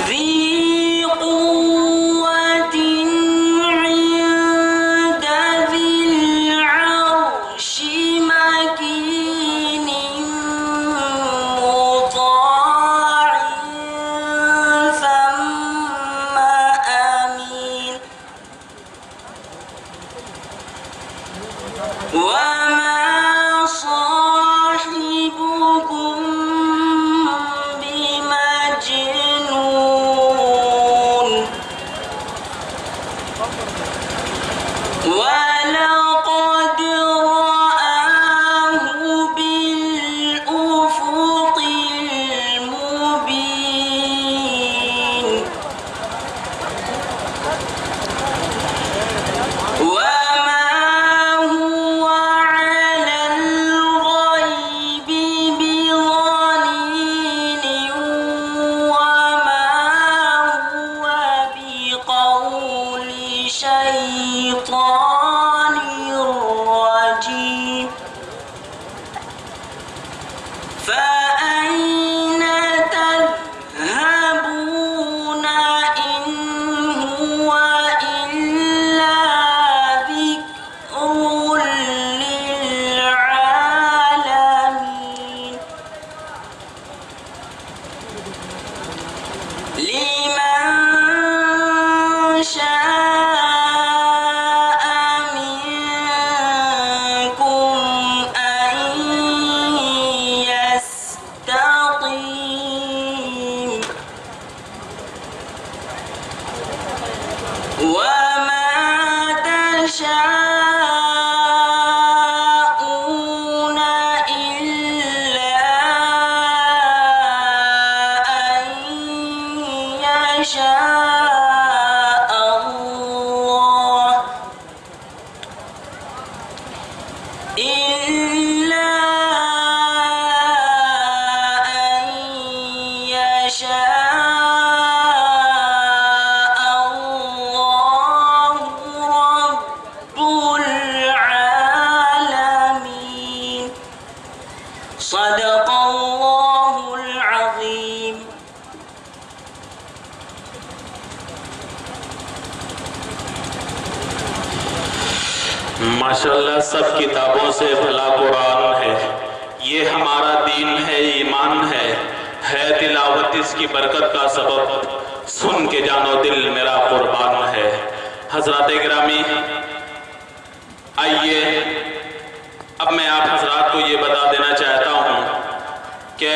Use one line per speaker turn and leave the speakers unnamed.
ذي قوة عند ذي العرش مكين مطاع ثم أمين وما صاحبكم بمجنون ولقد رآه بالأفق المبين وما هو على الغيب بضنين وما هو بقول شيطان رجيم فأين تذهبون إن هو إلا ذكر للعالمين لمن شاء منكم أن يستقيم وما تشاءون إلا أن يشاء الله إلا أن يشاء الله رب العالمين صدق الله العظيم
माशाअल्लाह सब किताबों से भला कुरान है, ये हमारा दीन है, ईमान है तिलावत इसकी बरकत का सबब, सुन के जानो दिल मेरा कुर्बान है। हजरात गिरामी, आइए अब मैं आप हजरात को ये बता देना चाहता हूँ कि